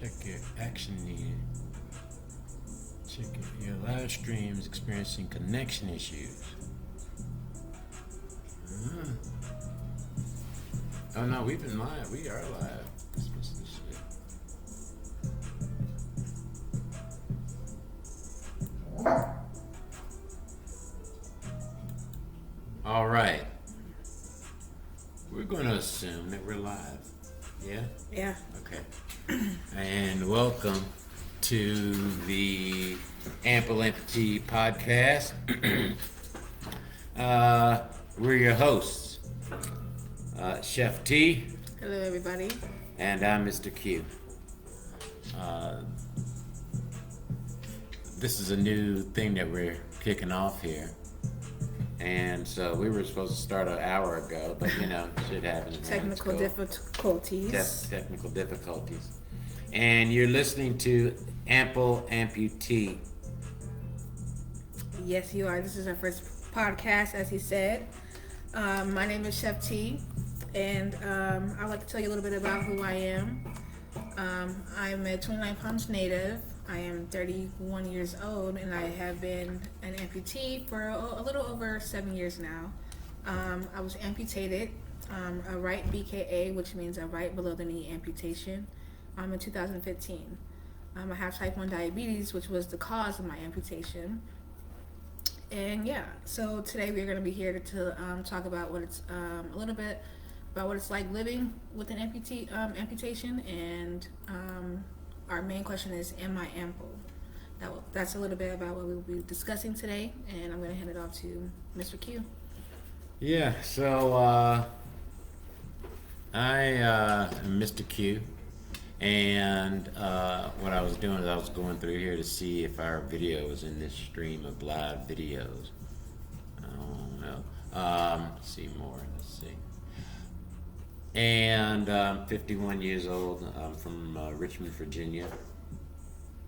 Check your action needed. Check your live streams experiencing connection issues. Oh no, we've been live. We are live. What's this shit? All right. We're going to assume that we're live. Yeah? Yeah. Okay. And welcome to the Amputee podcast. We're your hosts, Chef T. Hello, everybody. And I'm Mr. Q. This is a new thing that we're kicking off here. And so we were supposed to start an hour ago, but you know, shit happens. Technical difficulties. Technical difficulties. And you're listening to Amputee. Yes, you are. This is our first podcast, as he said. My name is Chef T, and I'd like to tell you a little bit about who I am. I'm a 29 Palms native. I am 31 years old, and I have been an amputee for a little over 7 years now. I was amputated, a right BKA, which means a right below the knee amputation, in 2015. I have type 1 diabetes, which was the cause of my amputation. And yeah, so today we're going to be here to talk about what it's a little bit about what it's like living with an amputation, and our main question is, am I ample? That's a little bit about what we'll be discussing today, and I'm going to hand it off to Mr. Q. Yeah, so I am Mr. Q, and what I was doing is I was going through here to see if our video was in this stream of live videos. I don't know. Let's see more. Let's see. And I'm 51 years old. I'm from Richmond, Virginia,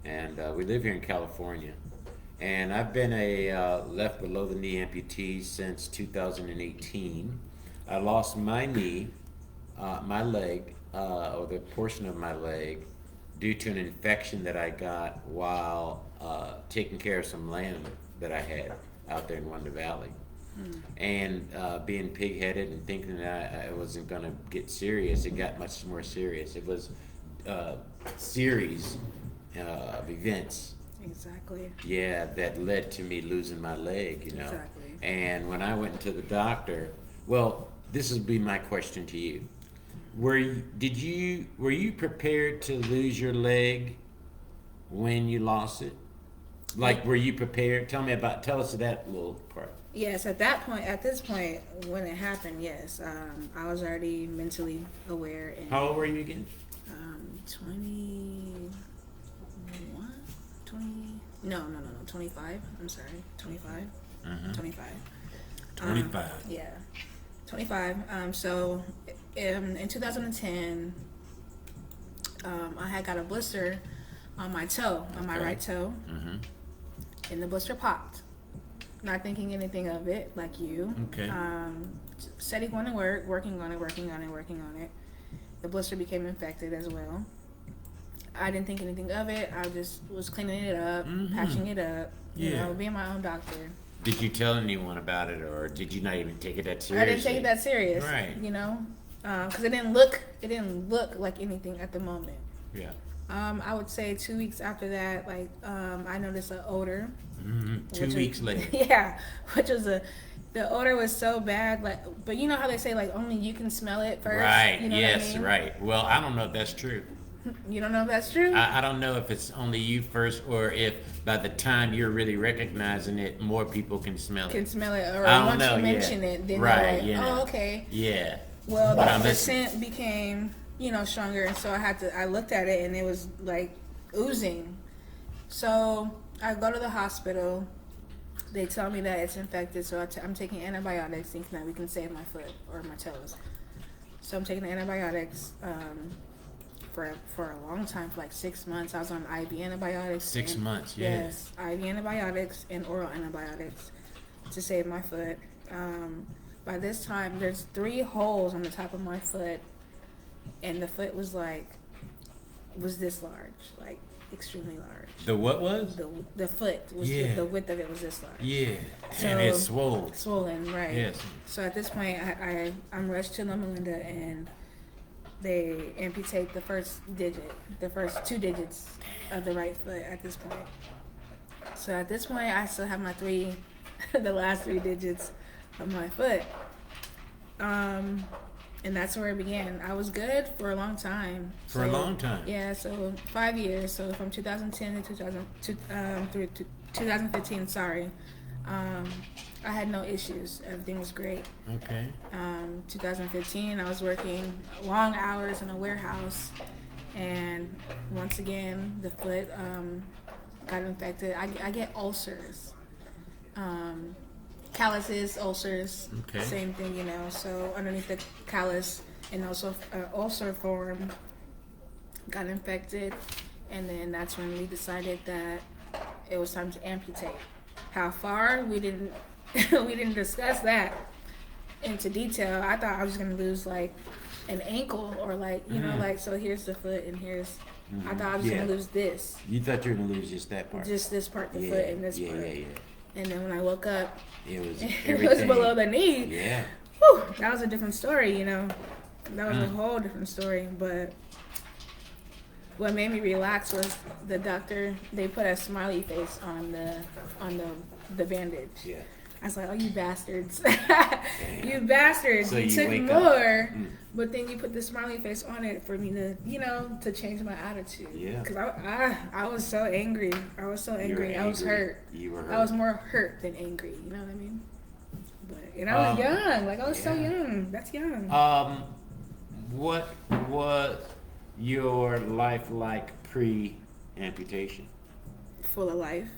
and we live here in California. And I've been a left below the knee amputee since 2018. I lost my knee, my leg, or the portion of my leg, due to an infection that I got while taking care of some land that I had out there in Wonder Valley. And being pig-headed and thinking that I wasn't going to get serious, it got much more serious. It was a series of events. Exactly. Yeah, that led to me losing my leg, you know. Exactly. And when I went to the doctor, well, this would be my question to you. Were you prepared to lose your leg when you lost it? Like, were you prepared? Tell us that little part. Yes, at this point, when it happened, yes, I was already mentally aware. And, how old were you again? 25. I'm sorry, 25. Mm-hmm. 25. 25. Yeah, 25. So in 2010, I had got a blister on my toe, on my right toe, and the blister popped. Not thinking anything of it, like you. Okay. Steady going to work, working on it. The blister became infected as well. I didn't think anything of it. I just was cleaning it up, patching it up, you know, being my own doctor. Did you tell anyone about it, or did you not even take it that seriously? I didn't take it that serious, right? You know, because it didn't look like anything at the moment. Yeah. I would say 2 weeks after that, like, I noticed an odor. 2 weeks later. Yeah, the odor was so bad, like, but you know how they say, like, only you can smell it first? Right, you know yes, what I mean? right. Well, I don't know if that's true. You don't know if that's true? I don't know if it's only you first, or if by the time you're really recognizing it, more people can smell it. Or once you mention it, then right, they're like, oh, okay. Yeah. Well, the scent became, you know, stronger, and so I looked at it, and it was, like, oozing. So I go to the hospital. They tell me that it's infected, so I'm taking antibiotics, thinking that we can save my foot or my toes. So I'm taking the antibiotics for a long time, for like 6 months. I was on IV antibiotics. 6 months, yeah. Yes, IV antibiotics and oral antibiotics to save my foot. By this time, there's 3 holes on the top of my foot, and the foot was like was this large, like extremely large. The what was? The foot was the width of it was this large. Yeah. So, and it's swollen. Swollen, right? Yes. So at this point, I'm rushed to Loma Linda, and they amputate the first two digits of the right foot. At this point, so at this point, I still have my the last three digits of my foot. And that's where it began. I was good for a long time. For a long time? Yeah, so 5 years. So from 2010 to through 2015, sorry. I had no issues. Everything was great. Okay. 2015, I was working long hours in a warehouse. And once again, the foot got infected. I get ulcers. Calluses, ulcers, okay. Same thing, you know. So underneath the callus and also ulcer form got infected, and then that's when we decided that it was time to amputate. How far we didn't we didn't discuss that into detail. I thought I was gonna lose like an ankle or like you know like so here's the foot and here's. I thought I was gonna lose this. You thought you were gonna lose just that part. Just this part, the foot and this part. Yeah. And then when I woke up, it was below the knee. Yeah. Whew, that was a different story, you know. That was a whole different story. But what made me relax was the doctor. They put a smiley face on the bandage. Yeah. I was like, "Oh, you bastards! You bastards! So you took wake more, up. but then you put the smiley face on it for me to, you know, to change my attitude. Yeah. Because I was so angry. I was so angry. I was hurt. You were hurt. I was more hurt than angry. You know what I mean? But and I was young. Like I was so young. That's young. What was your life like pre-amputation? Full of life.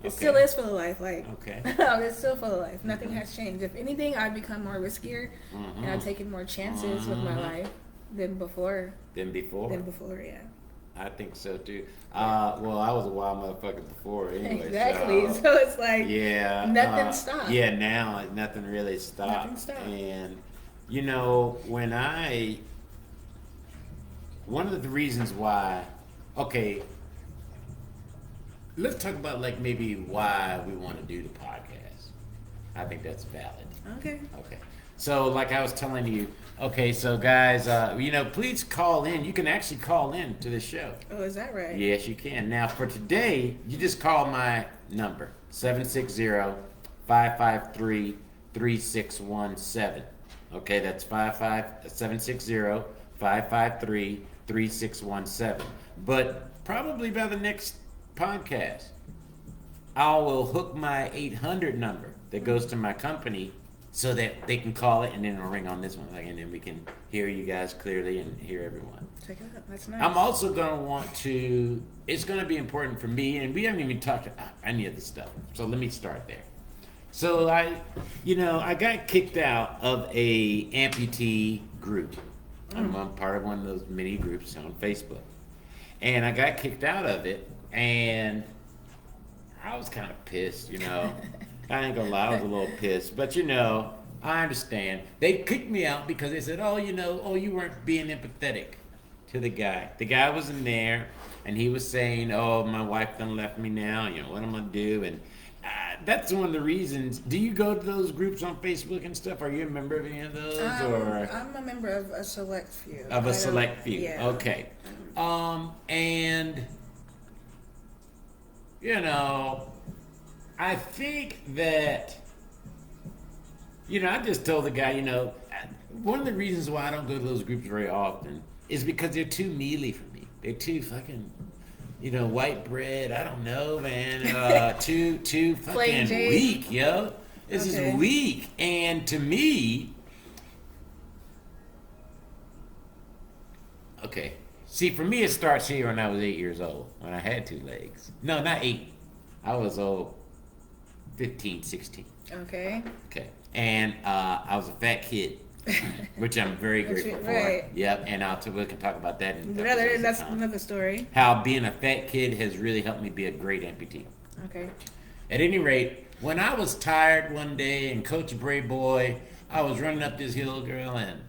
It Okay. still is full of life. Like, okay. It's still full of life. Nothing has changed. If anything, I've become more riskier and I've taken more chances with my life than before. Than before? Yeah. I think so too. Well, I was a wild motherfucker before anyway. Exactly. So it's like, nothing stopped. Yeah, now nothing really stopped. Nothing stopped. And, you know, one of the reasons why, okay, let's talk about like maybe why we want to do the podcast. I think that's valid. Okay. So like I was telling you, okay, so guys, you know, please call in. You can actually call in to the show. Oh, is that right? Yes, you can. Now for today, you just call my number, 760-553-3617. Okay, that's 760-553-3617. But probably by the next podcast, I will hook my 800 number that goes to my company so that they can call it and then it'll ring on this one, and then we can hear you guys clearly and hear everyone. Check it out. That's nice. I'm also going to it's going to be important for me, and we haven't even talked about any of this stuff, so let me start there. So I got kicked out of a amputee group. I'm part of one of those mini groups on Facebook, and I got kicked out of it. And I was kind of pissed, you know. I ain't gonna lie, I was a little pissed. But, you know, I understand. They kicked me out because they said, you weren't being empathetic to the guy. The guy was in there, and he was saying, my wife done left me now. You know, what am I gonna do? And that's one of the reasons. Do you go to those groups on Facebook and stuff? Are you a member of any of those? I'm a member of a select few. Of a select few. Yeah. Okay. And... you know, I think that, you know, I just told the guy, you know, one of the reasons why I don't go to those groups very often is because they're too mealy for me. They're too fucking, you know, white bread. I don't know, man. Too fucking weak, yo. This is weak. And to me, okay. See, for me, it starts here when I was 8 years old, when I had two legs. No, not 8. I was 15, 16. Okay. And I was a fat kid, which I'm very grateful for. Right. Yep, and we can talk about that in That's another story. How being a fat kid has really helped me be a great amputee. Okay. At any rate, when I was tired one day and Coach Bray Boy, I was running up this hill, girl, and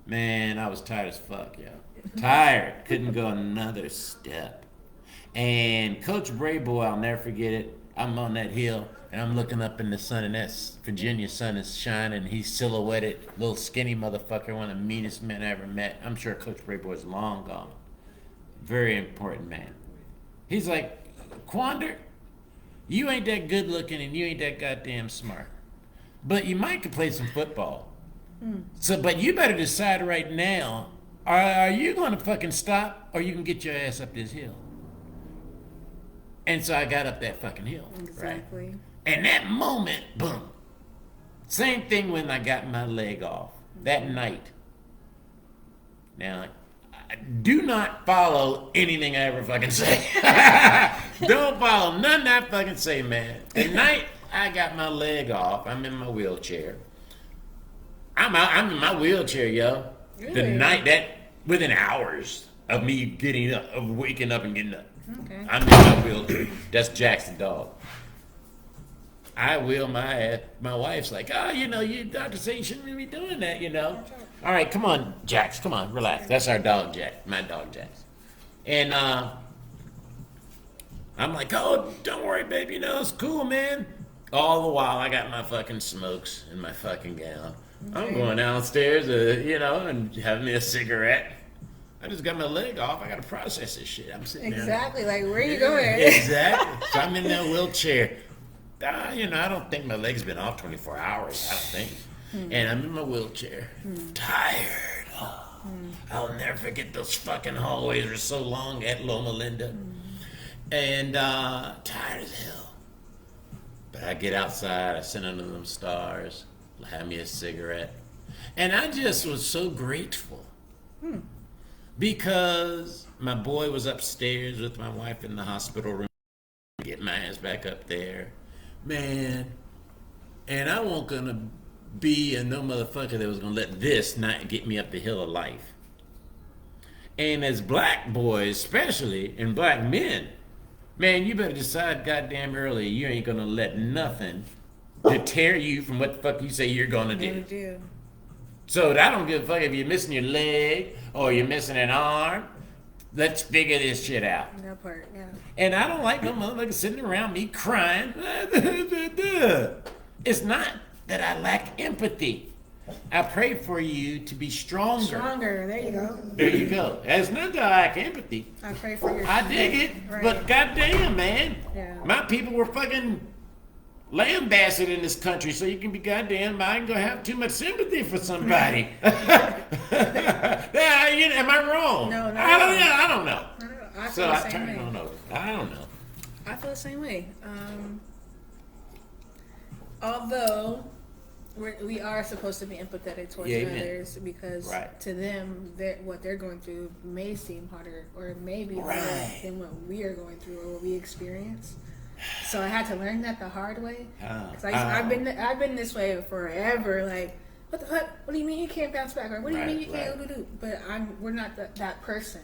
man, I was tired as fuck, yo. Tired. Couldn't go another step. And Coach Brayboy, I'll never forget it. I'm on that hill and I'm looking up in the sun, and that Virginia sun is shining. He's silhouetted, little skinny motherfucker, one of the meanest men I ever met. I'm sure Coach Brayboy's long gone. Very important man. He's like, Quander, you ain't that good looking and you ain't that goddamn smart. But you might could play some football. So, but you better decide right now, are you going to fucking stop or you can get your ass up this hill? And so I got up that fucking hill. Exactly. Right? And that moment, boom. Same thing when I got my leg off that night. Now, do not follow anything I ever fucking say. Don't follow nothing I fucking say, man. The night I got my leg off, I'm in my wheelchair. I'm in my wheelchair, yo. Really? The night that, within hours of me getting up, of waking up and getting up. Okay. I'm in my wheelchair. That's Jackson dog. I wheel my ass. My wife's like, oh, you doctor say you shouldn't be doing that, All right, come on, Jax. Come on, relax. That's our dog, Jack. My dog, Jax. And I'm like, oh, don't worry, babe. It's cool, man. All the while, I got my fucking smokes in my fucking gown. I'm going downstairs, and having me a cigarette. I just got my leg off. I got to process this shit. I'm sitting there. Exactly. Like, where are you going? Exactly. So I'm in that wheelchair. I don't think my leg's been off 24 hours. I don't think. And I'm in my wheelchair. Tired. Oh, I'll never forget those fucking hallways were so long at Loma Linda. And tired as hell. But I get outside. I sit under them stars. Have me a cigarette. And I just was so grateful. Because my boy was upstairs with my wife in the hospital room. Get my ass back up there. Man. And I wasn't going to be a no motherfucker that was going to let this not get me up the hill of life. And as black boys, especially, and black men, man, you better decide goddamn early you ain't going to let nothing deter you from what the fuck you say you're going to do. So I don't give a fuck if you're missing your leg or you're missing an arm. Let's figure this shit out. That part, yeah. And I don't like no motherfucker sitting around me crying. It's not that I lack empathy. I pray for you to be stronger. Stronger, there you go. There you go. It's not that I lack empathy. I pray for your I dig it, right. but goddamn, man. Yeah. My people were fucking lambasted in this country, so you can be goddamn, I ain't gonna have too much sympathy for somebody. Am I wrong? No, no. I don't know. I feel the same way. I don't know. I feel the same way. Although we are supposed to be empathetic towards others because to them, what they're going through may seem harder or maybe harder than what we are going through or what we experience. So I had to learn that the hard way. I've been this way forever. Like, what the fuck? What do you mean you can't bounce back? Or what do you mean you can't do? But we're not that person.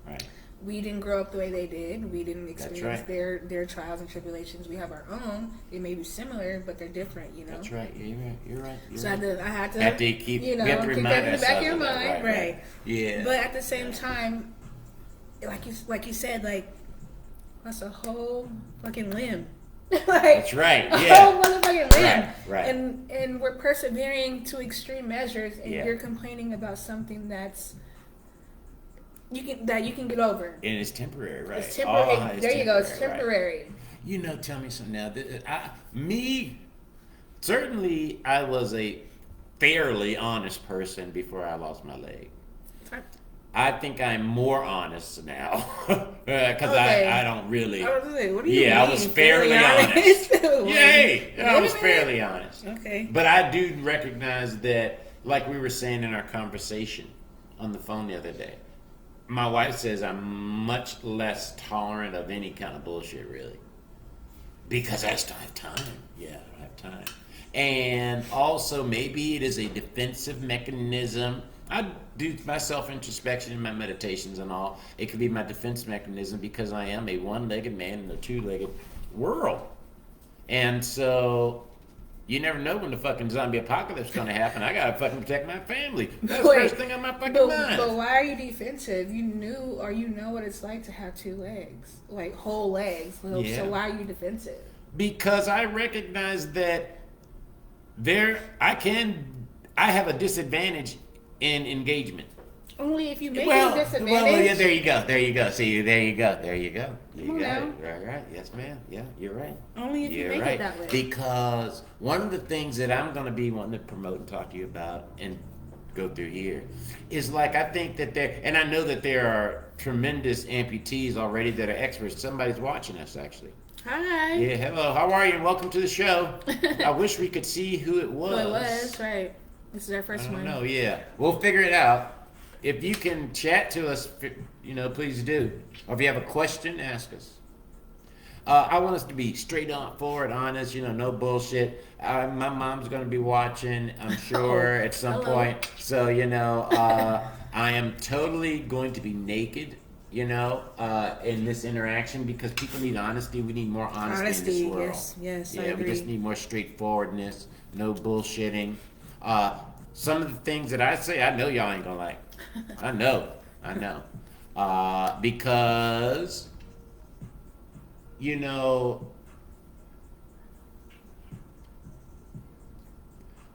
Right. We didn't grow up the way they did. We didn't experience their trials and tribulations. We have our own. They may be similar, but they're different. That's right. Yeah, you're right. So I had to keep keep that in the back of your mind, right? Yeah. But at the same time, like you said, like. That's a whole fucking limb. That's right. A Yeah. whole motherfucking limb. Right. And we're persevering to extreme measures, and you're complaining about something that you can get over. And it's temporary, right? It's temporary. There you go. It's temporary. Right. Tell me something now. Certainly, I was a fairly honest person before I lost my leg. I think I'm more honest now because I don't really. What do you mean? I was fairly honest. Yay! I was fairly honest. Okay. But I do recognize that, like we were saying in our conversation on the phone the other day, my wife says I'm much less tolerant of any kind of bullshit, really, because I just don't have time. Yeah, I don't have time. And also, maybe it is a defensive mechanism. I do my self-introspection in my meditations and all. It could be my defense mechanism because I am a one-legged man in a two-legged world. And so, You never know when the fucking zombie apocalypse is gonna happen. I gotta fucking protect my family. That's Wait, the first thing on my fucking but mind. why are you defensive? You knew or you know what it's like to have two legs, like whole legs. So, Yeah. so why are you defensive? Because I recognize that I have a disadvantage in engagement. Only if you make Well, it a disadvantage. well, yeah, there you go. See, there you go. You got now. it. Right. Yes, ma'am. Yeah, you're right. Only if you You're make right. it that way. Because one of the things that I'm going to be wanting to promote and talk to you about and go through here is like, I think that and I know that there are tremendous amputees already that are experts. Somebody's watching us, actually. Hi. Yeah, hello. How are you? And welcome to the show. I wish we could see who it was. Well, it was, right. This is our first one. No, yeah. We'll figure it out. If you can chat to us, please do. Or if you have a question, ask us. I want us to be straight on forward, honest, no bullshit. My mom's going to be watching, I'm sure, at some point. So, I am totally going to be naked, in this interaction because people need honesty. We need more honesty in this world. Yes, yeah, I agree. We just need more straightforwardness, no bullshitting. Some of the things that I say, I know y'all ain't gonna like. I know. Because,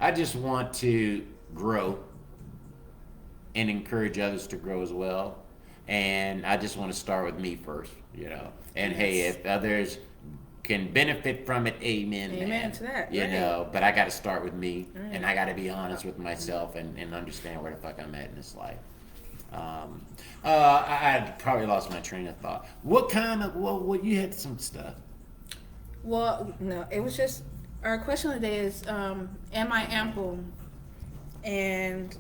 I just want to grow and encourage others to grow as well. And I just want to start with me first, And Yes. hey, if others can benefit from it, amen. Amen to that, You right. know, but I got to start with me, Right. and I got to be honest with myself and understand where the fuck I'm at in this life. I probably lost my train of thought. What you had some stuff? Well, no, it was just our question of the day is, am I ample? And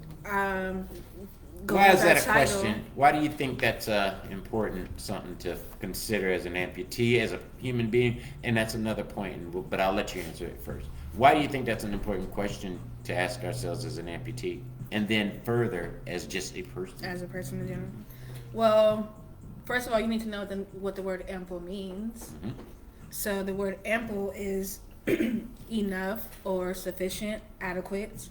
Why is that a question? Why do you think that's important, something to consider as an amputee, as a human being? And that's another point, but I'll let you answer it first. Why do you think that's an important question to ask ourselves as an amputee? And then further, as just a person? As a person in general. Well, first of all, you need to know what the word ample means. Mm-hmm. So the word ample is enough or sufficient, adequate.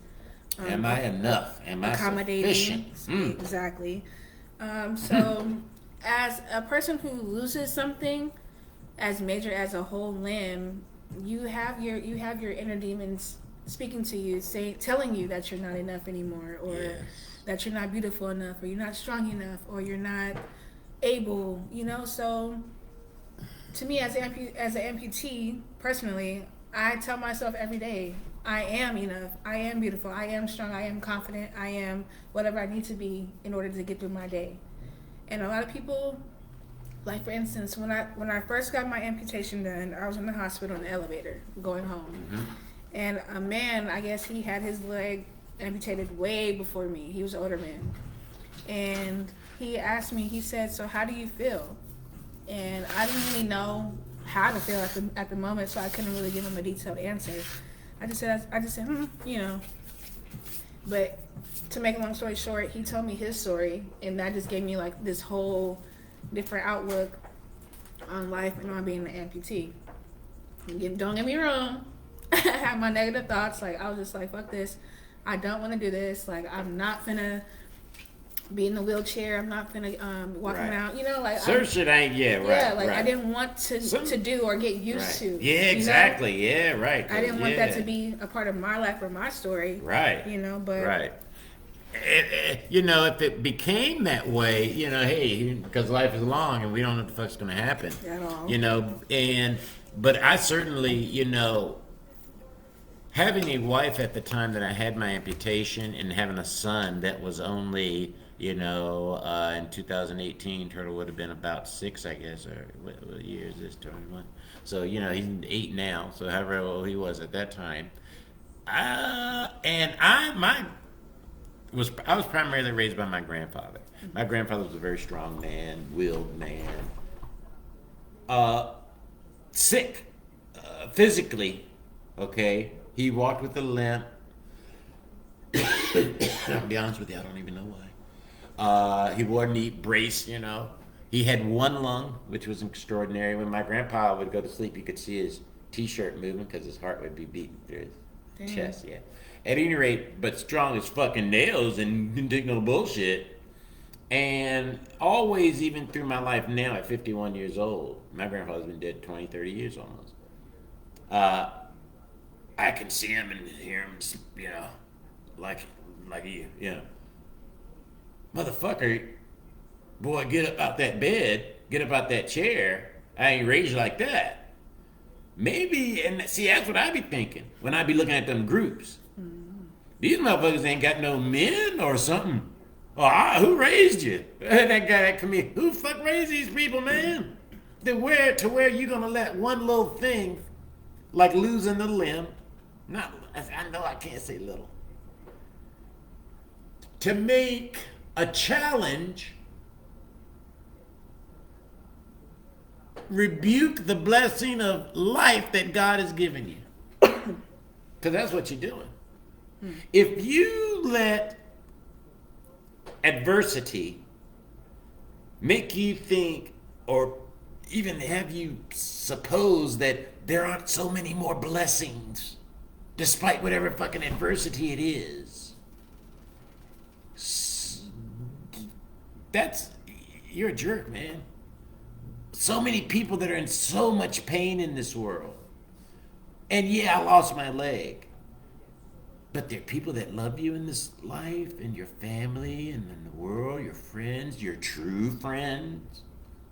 Am I enough? Am I accommodating? sufficient? Exactly. So, as a person who loses something as major as a whole limb, you have your inner demons speaking to you, telling you that you're not enough anymore, or Yes. that you're not beautiful enough, or you're not strong enough, or you're not able. So, to me, as an amputee, personally, I tell myself every day, I am enough. I am beautiful. I am strong. I am confident. I am whatever I need to be in order to get through my day. And a lot of people, like for instance, when I first got my amputation done, I was in the hospital in the elevator going home. Mm-hmm. And a man, I guess he had his leg amputated way before me. He was an older man. And he asked me, he said, "So how do you feel?" And I didn't really know how to feel at the moment, so I couldn't really give him a detailed answer. I just said, But to make a long story short, he told me his story, and that just gave me like this whole different outlook on life and on being an amputee. Don't get me wrong, I had my negative thoughts. Like, I was just like, fuck this. I don't want to do this. Like, I'm not finna be in the wheelchair. I'm not finna walk Right. around. Like, Certain shit ain't, right. yeah, like right. I didn't want to do or get used Right. to. Yeah, exactly. Yeah, right. I didn't want yeah. that to be a part of my life or my story. Right. But Right. If it became that way, hey, because life is long and we don't know what the fuck's going to happen. At all. But I certainly, having a wife at the time that I had my amputation and having a son that was only, in 2018, Turtle would have been about 6, I guess, or what year is this, 21? So, he's 8 now, so however old he was at that time. I was primarily raised by my grandfather. My grandfather was a very strong man, willed man, sick, physically. Okay, he walked with a limp. I'll be honest with you, I don't even know why. He wore a knee brace. He had one lung, which was extraordinary. When my grandpa would go to sleep, you could see his T-shirt moving because his heart would be beating through Damn. chest, yeah. At any rate, but strong as fucking nails and didn't take no bullshit. And always, even through my life now at 51 years old, my grandfather's been dead 20, 30 years almost. I can see him and hear him, you know, like you know. Motherfucker, boy, get up out that bed, get up out that chair. I ain't raised you like that. Maybe, and see, that's what I be thinking when I be looking at them groups. These motherfuckers ain't got no men or something. Oh, who raised you? That guy that come in, who fuck raised these people, man? To where you gonna let one little thing, like losing a limb, I know I can't say little, to make a challenge rebuke the blessing of life that God has given you. Because that's what you're doing. If you let adversity make you think, or even have you suppose that there aren't so many more blessings, despite whatever fucking adversity it is, you're a jerk, man. So many people that are in so much pain in this world. And yeah, I lost my leg. But there are people that love you in this life, and your family, and in the world, your friends, your true friends,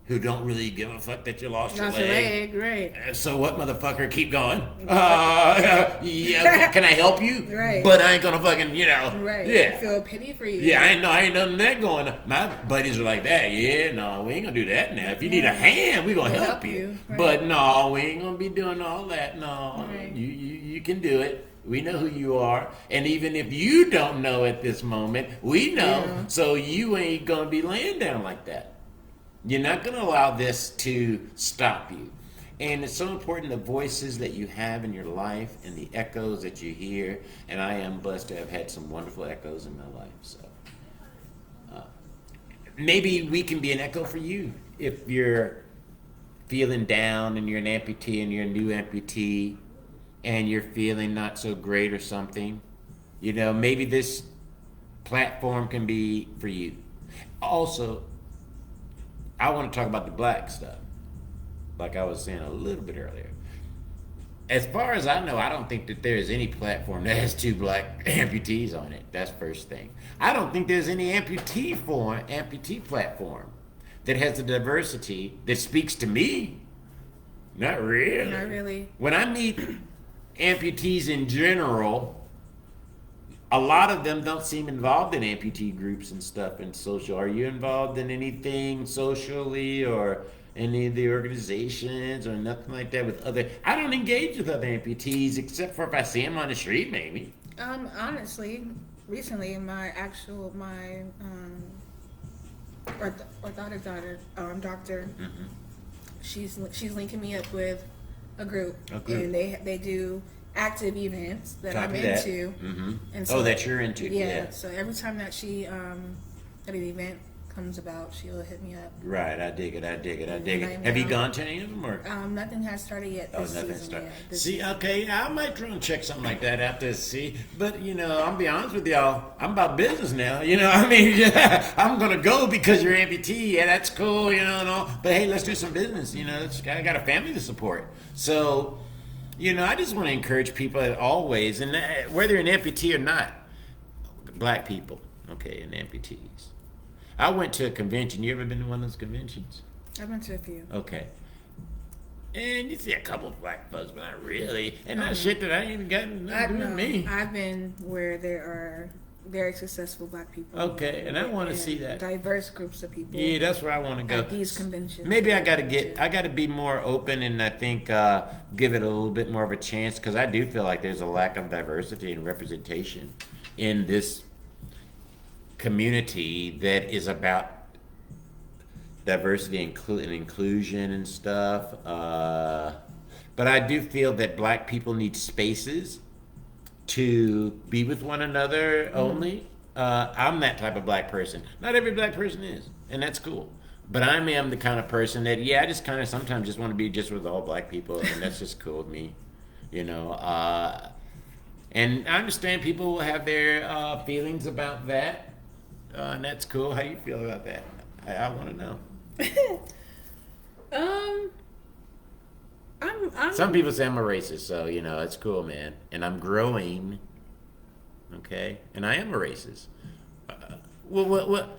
who don't really give a fuck that you lost your leg. Right. So what, motherfucker? Keep going. Yeah, can I help you? Right. But I ain't gonna fucking, you know. Right. Yeah. I feel pity for you. Yeah, I ain't nothing that going on. My buddies are like that. Yeah, no, we ain't gonna do that now. If you need a hand, we gonna help you. Right. But no, we ain't gonna be doing all that. No, Right. you can do it. We know who you are. And even if you don't know at this moment, we know. Yeah. So you ain't gonna be laying down like that. You're not gonna allow this to stop you. And it's so important, the voices that you have in your life and the echoes that you hear. And I am blessed to have had some wonderful echoes in my life. So maybe we can be an echo for you. If you're feeling down and you're an amputee and you're a new amputee and you're feeling not so great or something, you know, maybe this platform can be for you. Also, I want to talk about the black stuff, like I was saying a little bit earlier. As far as I know, I don't think that there is any platform that has two black amputees on it. That's first thing. I don't think there's any amputee platform that has the diversity that speaks to me. Not really. Not really. When I meet amputees in general, a lot of them don't seem involved in amputee groups and stuff and social. Are you involved in anything socially or any of the organizations or nothing like that with other? I don't engage with other amputees except for if I see them on the street, maybe. Honestly, recently my orthotic doctor, Mm-hmm. she's linking me up with a group, Okay. and they do active events that I'm Copy that. into. Mm-hmm. And so, that you're into. Yeah. So every time that she that an event comes about, she'll hit me up. Right. I dig it. And Have you gone to any of them or? Nothing has started yet. This Nothing season, started. yeah, this See, season. okay, I might try and check something like that out to see. But, you know, I'll be honest with y'all, I'm about business now. You know, I mean, yeah, I'm going to go because you're amputee. Yeah, that's cool, you know, and all. But, hey, let's do some business. You know, I got a family to support. So, you know, I just want to encourage people always, and whether you're an amputee or not, black people, okay, and amputees. I went to a convention. You ever been to one of those conventions? I've been to a few. Okay. And you see a couple of black folks, but not really. And that shit that I ain't even got nothing to do with me. I've been where there are very successful black people. Okay, and I want to see that. Diverse groups of people. Yeah, that's where I want to go. At these conventions. Maybe I got to be more open, and I think give it a little bit more of a chance, because I do feel like there's a lack of diversity and representation in this community that is about diversity and inclusion and stuff. But I do feel that black people need spaces to be with one another only. I'm that type of black person. Not every black person is, and that's cool. But I am the kind of person that, I just kind of sometimes just want to be just with all black people, and that's just cool with me. You know, And I understand people will have their feelings about that, and that's cool. How do you feel about that? I want to know. I'm Some people say I'm a racist, so it's cool, man. And I'm growing, okay? And I am a racist. What?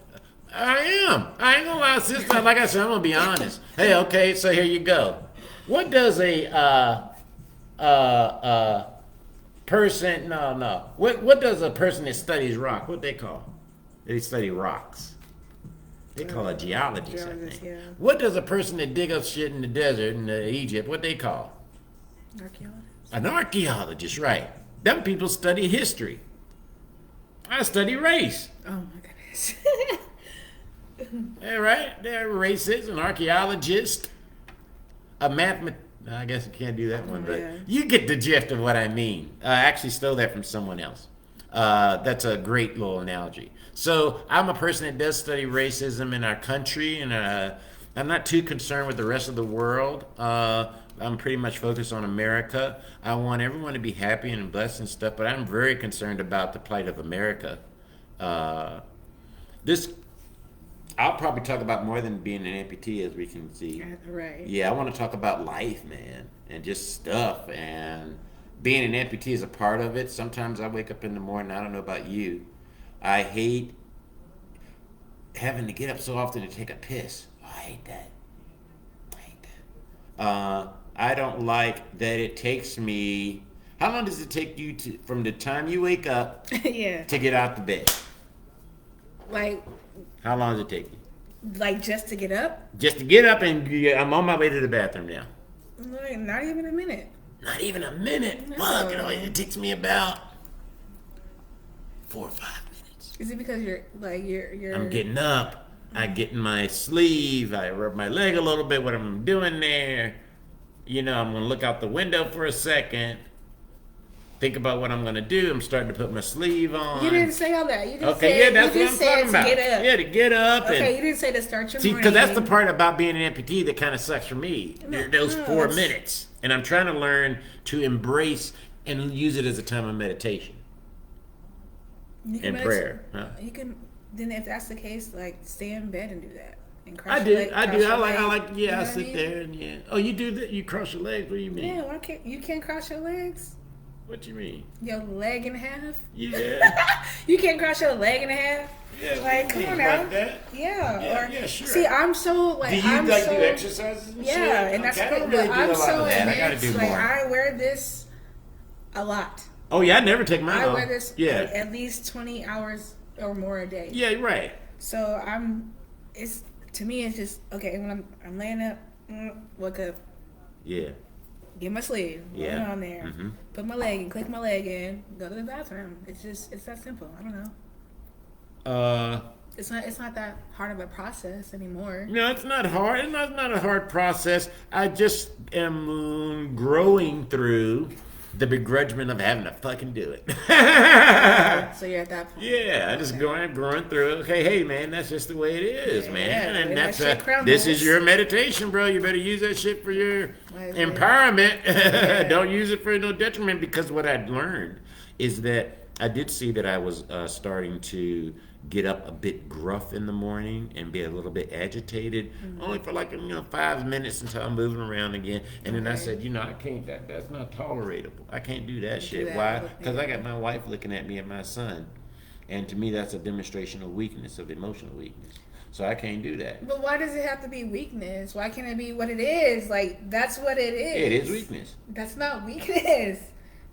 I am. I ain't gonna lie, sister. Like I said, I'm gonna be honest. Hey, okay, so here you go. What does a person? No. What does a person that studies rock? What they call? They study rocks. They call it geologists, I think. Yeah. What does a person that dig up shit in the desert in Egypt? What they call? Archaeologist. An archaeologist, right? Them people study history. I study race. Oh my goodness. Yeah, right? They're racists, an archaeologist, a I guess you can't do that one, but Yeah. you get the gist of what I mean. I actually stole that from someone else. That's a great little analogy. So I'm a person that does study racism in our country, and I'm not too concerned with the rest of the world. I'm pretty much focused on America. I want everyone to be happy and blessed and stuff, but I'm very concerned about the plight of America. I'll probably talk about more than being an amputee, as we can see. Right. Yeah, I want to talk about life, man, and just stuff. And being an amputee is a part of it. Sometimes I wake up in the morning, I don't know about you, I hate having to get up so often to take a piss. Oh, I hate that. I don't like that it takes me... How long does it take you from the time you wake up Yeah. to get out the bed? Like How long does it take you? just to get up? Just to get up and I'm on my way to the bathroom now. Like, not even a minute. Not even a minute. No. Fuck, it takes me about 4 or 5 minutes. Is it because you're I'm getting up. I get in my sleeve. I rub my leg a little bit. What I'm doing there. I'm going to look out the window for a second. Think about what I'm going to do. I'm starting to put my sleeve on. You didn't say all that. You just Okay, said, yeah, that's you what just I'm said talking about. To get up. Yeah, to get up. Okay, and you didn't say to start your see, morning. because that's the part about being an amputee that kind of sucks for me. Those 4 it's- minutes. And I'm trying to learn to embrace and use it as a time of meditation You can and meditate. prayer. Huh? You can. Then if that's the case, like stay in bed and do that. And I cross do. your leg- I cross do. your I leg. like. You know Yeah, I what sit mean? there and yeah. Oh, you do that? You cross your legs? What do you mean? Yeah, why can't you can't cross your legs? What you mean? Your leg in half? Yeah. You can't cross your leg in half? Yeah. Like, come on now. Like that? Yeah. Yeah, sure. See, I'm so like Do you I'm like so, do exercises and shit? Yeah, and that's Okay, I cool. didn't really But do a I'm lot so of that. I gotta advanced. do Like more. I wear this a lot. Oh yeah, I never take mine I off. wear this Yeah. like, at least 20 hours or more a day. Yeah, right. So it's to me it's just okay when I'm laying up, wake up, Yeah. get my sleeve, Yeah. put it on there, Mm-hmm. put my leg in, click my leg in, go to the bathroom. It's that simple. I don't know. It's not that hard of a process anymore. No, it's not hard. It's not a hard process. I just am growing through the begrudgment of having to fucking do it. So you're at that point. Yeah, I just growing through. Okay, hey man, that's just the way it is, man. Yeah, And that that's shit crumbles. this is your meditation, bro. You better use that shit for your Right. empowerment. Don't use it for no detriment. Because what I'd learned is that I did see that I was starting to get up a bit gruff in the morning and be a little bit agitated, only for like 5 minutes until I'm moving around again. And then I said, I can't. That's not tolerable. I can't do that shit. that Why? with Because I me. got my wife looking at me and my son, and to me that's a demonstration of weakness, of emotional weakness. So I can't do that. But why does it have to be weakness? Why can't it be what it is? Like that's what it is. It is weakness. That's not weakness.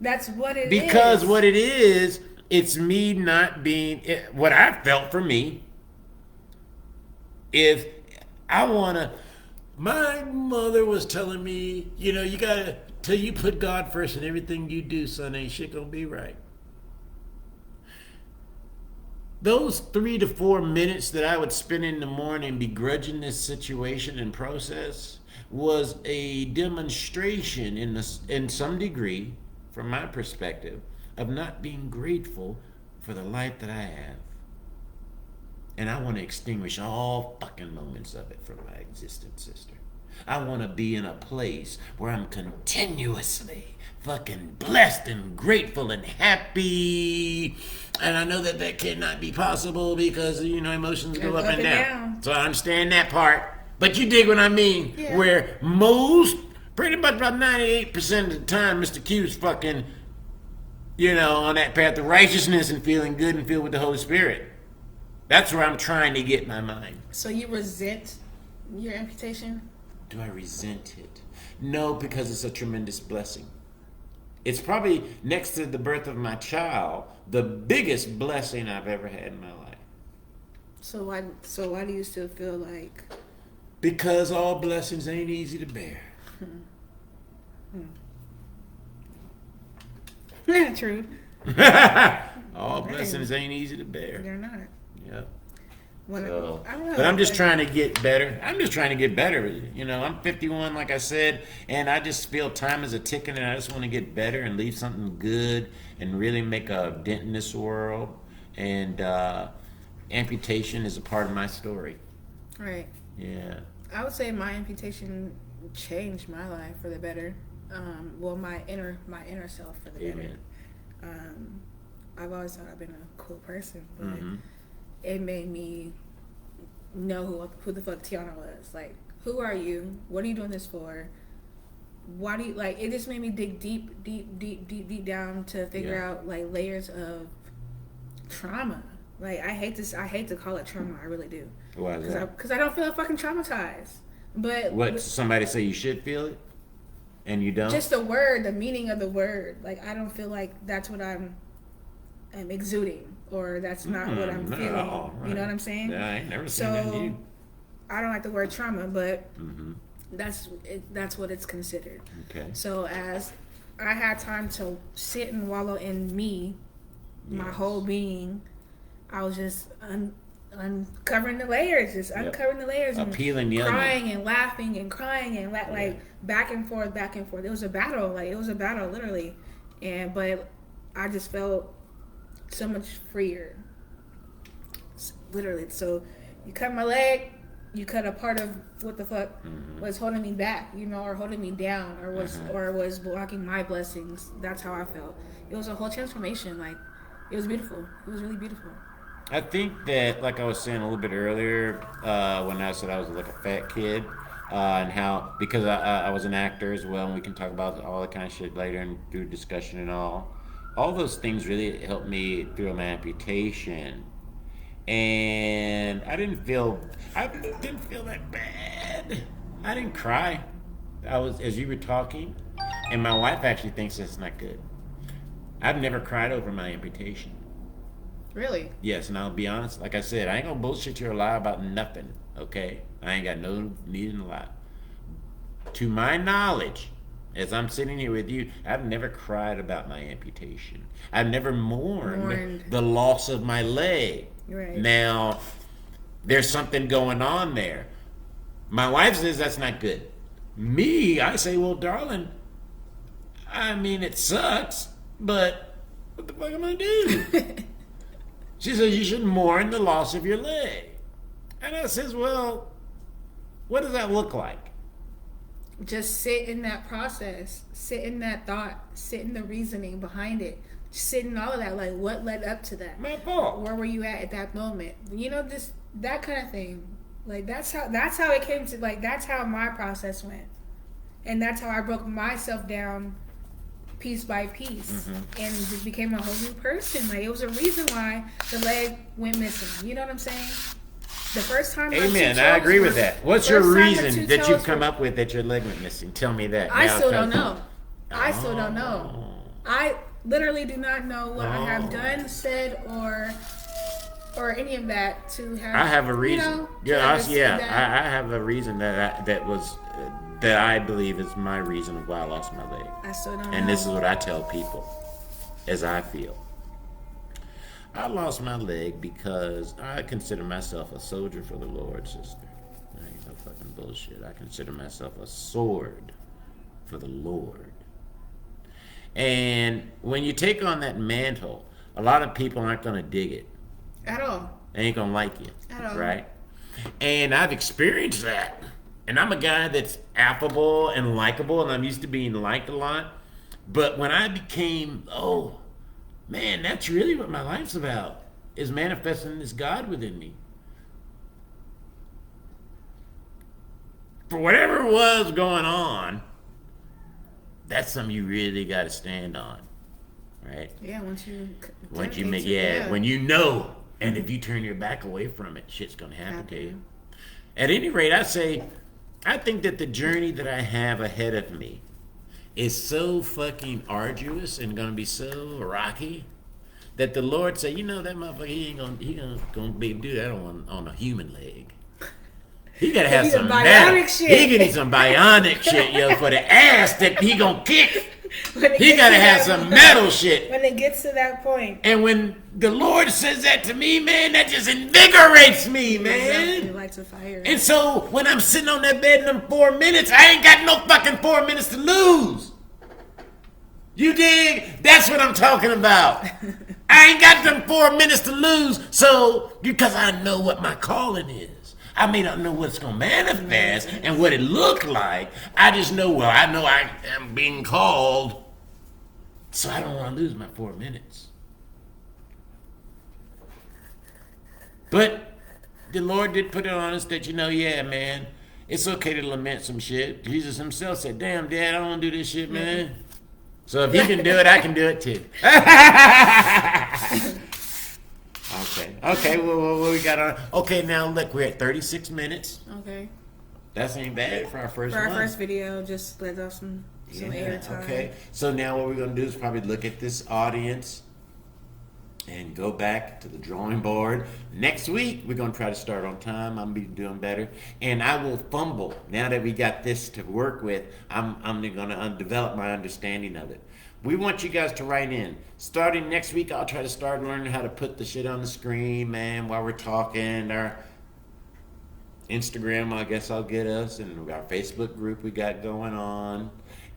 That's what it is. Because what it is, it's me not being what I felt for me. If I wanna, my mother was telling me, you gotta till you put God first in everything you do, son, ain't shit gonna be right. Those 3 to 4 minutes that I would spend in the morning begrudging this situation and process was a demonstration in some degree, from my perspective, of not being grateful for the life that I have. And I want to extinguish all fucking moments of it from my existence, sister. I want to be in a place where I'm continuously fucking blessed and grateful and happy. And I know that cannot be possible because, emotions go up and down. So I understand that part. But you dig what I mean? Yeah. Where pretty much about 98% of the time, Mr. Q's fucking, on that path of righteousness and feeling good and filled with the Holy Spirit. That's where I'm trying to get my mind. So you resent your amputation? Do I resent it? No, because it's a tremendous blessing. It's probably, next to the birth of my child, the biggest blessing I've ever had in my life. So why do you still feel like? Because all blessings ain't easy to bear. Yeah, true. All blessings ain't easy to bear. They're not. Yep. I don't know. But I'm just trying to get better. I'm 51, like I said, and I just feel time is a ticking, and I just want to get better and leave something good and really make a dent in this world. And amputation is a part of my story. Right. Yeah. I would say my amputation changed my life for the better. My inner self for the better. I've always thought I've been a cool person, but it made me know who the fuck Tiana was. Like, who are you? What are you doing this for? Why do you like? It just made me dig deep down to figure out like layers of trauma. Like, I hate to call it trauma. I really do. Why is that? Because I don't feel fucking traumatized. But what? Somebody say you should feel it, and you don't. Just the word, the meaning of the word. Like, I don't feel like that's what I'm exuding, or that's not what I'm feeling. Right. You know what I'm saying? Yeah, I ain't never seen that in you. I don't like the word trauma, but that's what it's considered. Okay. So as I had time to sit and wallow in me, my whole being, I was just uncovering the layers, uncovering the layers, and peeling the crying onion. and laughing and crying and like back and forth. It was a battle, literally, but I just felt so much freer, literally. So you cut my leg, you cut a part of what the fuck was holding me back, or holding me down, or was blocking my blessings. That's how I felt. It was a whole transformation. Like, it was beautiful. It was really beautiful. I think that, like I was saying a little bit earlier, when I said I was like a fat kid, and how, because I was an actor as well, and we can talk about all that kind of shit later and through discussion and all those things really helped me through my amputation. And I didn't feel that bad. I didn't cry. As you were talking, and my wife actually thinks that's not good. I've never cried over my amputation. Really? Yes, and I'll be honest, like I said, I ain't gonna bullshit you or lie about nothing, okay? I ain't got no need to lie. To my knowledge, as I'm sitting here with you, I've never cried about my amputation. I've never mourned the loss of my leg. Right. Now, there's something going on there. My wife says that's not good. Me, I say, well, darling, I mean, it sucks, but what the fuck am I gonna do? She says, you should mourn the loss of your leg. And I says, well, what does that look like? Just sit in that process, sit in that thought, sit in the reasoning behind it, sit in all of that. Like, what led up to that? My fault. Where were you at that moment? Just that kind of thing. Like, that's how it came to, like, that's how my process went. And that's how I broke myself down piece by piece and just became a whole new person. Like, it was a reason why the leg went missing. You know what I'm saying? The first time. Amen. I agree with that. What's your reason that you've come up with that your leg went missing? Tell me that. I still don't know. I still don't know. I literally do not know what I have done, said, or any of that to have. I have a reason. I have a reason that I believe is my reason of why I lost my leg. I still don't know. And this is what I tell people, as I feel. I lost my leg because I consider myself a soldier for the Lord, sister. That ain't no fucking bullshit. I consider myself a sword for the Lord. And when you take on that mantle, a lot of people aren't going to dig it. At all. They ain't going to like you. At all. Right? And I've experienced that. And I'm a guy that's affable and likable, and I'm used to being liked a lot. But when I became, oh, man, that's really what my life's about, is manifesting this God within me. For whatever was going on, that's something you really got to stand on, right? Yeah, once you make, when you know, and if you turn your back away from it, shit's gonna happen to you. At any rate, I think that the journey that I have ahead of me is so fucking arduous and gonna be so rocky that the Lord said, you know, that motherfucker, he gonna be able to do that on a human leg. He gotta have some bionic shit. He gonna need some bionic shit, yo, for the ass that he gonna kick. He gotta have some metal shit. When it gets to that point. And when the Lord says that to me, man, that just invigorates me, man. It lights a fire. And so when I'm sitting on that bed in them 4 minutes, I ain't got no fucking 4 minutes to lose. You dig? That's what I'm talking about. I ain't got them 4 minutes to lose. So, because I know what my calling is. I may not know what's going to manifest and what it looked like. I just know, well, I know I am being called. So I don't want to lose my 4 minutes. But the Lord did put it on us that, yeah, man, it's okay to lament some shit. Jesus himself said, damn, Dad, I don't want to do this shit, man. So if you can do it, I can do it too. Okay, well, what we got on? Okay, now look, we're at 36 minutes. Okay. That ain't bad for our first one. For our first video, just let off some air time. Okay, so now what we're going to do is probably look at this audience and go back to the drawing board. Next week, we're going to try to start on time. I'm going to be doing better. And I will fumble. Now that we got this to work with, I'm going to develop my understanding of it. We want you guys to write in. Starting next week, I'll try to start learning how to put the shit on the screen, man, while we're talking. Our Instagram, I guess I'll get us, and our Facebook group we got going on.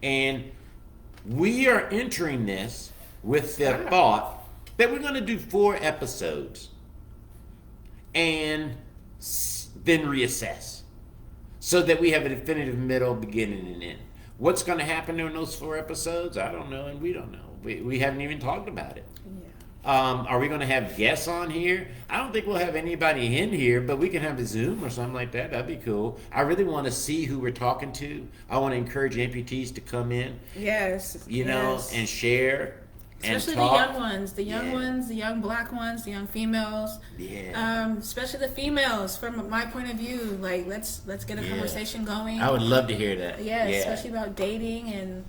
And we are entering this with the thought that we're going to do 4 episodes and then reassess so that we have a definitive middle, beginning, and end. What's going to happen during those 4 episodes? I don't know, and we don't know. We haven't even talked about it. Yeah. Are we going to have guests on here? I don't think we'll have anybody in here, but we can have a Zoom or something like that. That'd be cool. I really want to see who we're talking to. I want to encourage amputees to come in. Yes. And share. Especially the young ones, the young black ones, the young females. Yeah. Especially the females. From my point of view, like let's get a conversation going. I would love to hear that. Yeah, especially about dating and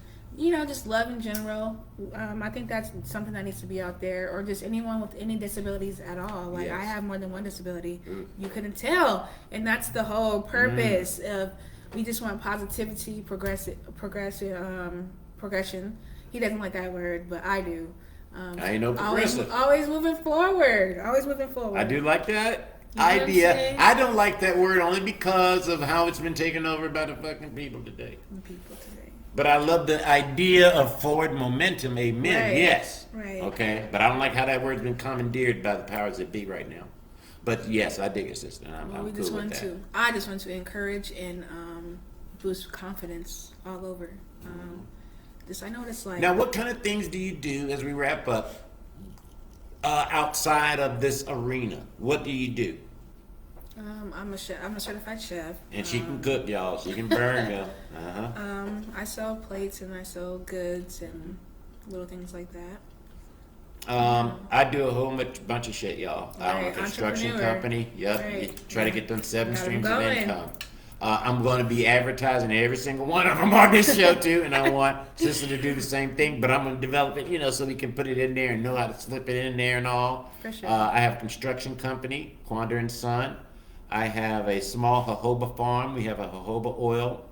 just love in general. I think that's something that needs to be out there, or just anyone with any disabilities at all. Like I have more than one disability. You couldn't tell, and that's the whole purpose of. We just want positivity, progression. He doesn't like that word, but I do. I ain't no progressive. Always moving forward. I do like that idea. I don't like that word only because of how it's been taken over by the fucking people today. But I love the idea of forward momentum. Amen. Right. Yes. Right. Okay. But I don't like how that word's been commandeered by the powers that be right now. But yes, I dig it, sister. I'm cool with that. I just want to encourage and boost confidence all over. I know what it's like. Now, what kind of things do you do as we wrap up outside of this arena? What do you do? I'm a chef. I'm a certified chef. And she can cook, y'all. She can burn, y'all. I sell plates and I sell goods and little things like that. I do a whole bunch of shit, y'all. I own a construction company. Yep. Right. Try to get them 7 streams of income. I'm going to be advertising every single one of them on this show too, and I want Sister to do the same thing. But I'm going to develop it, so we can put it in there and know how to slip it in there and all. For sure. I have a construction company, Quander and Son. I have a small jojoba farm. We have a jojoba oil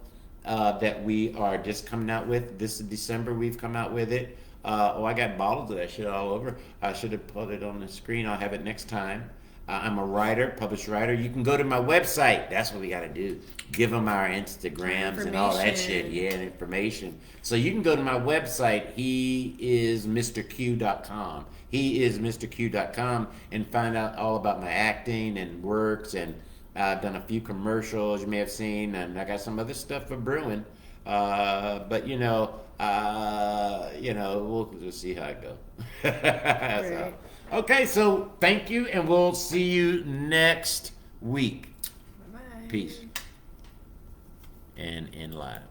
that we are just coming out with. This December we've come out with it. I got bottles of that shit all over. I should have put it on the screen. I'll have it next time. I'm a writer, published writer. You can go to my website. That's what we got to do. Give them our Instagrams and all that shit. Yeah, and information. So you can go to my website, heismrq.com. Heismrq.com and find out all about my acting and works and I've done a few commercials you may have seen, and I got some other stuff for brewing. But we'll just see how it goes. Right. Okay, so thank you, and we'll see you next week. Bye. Peace. And in live.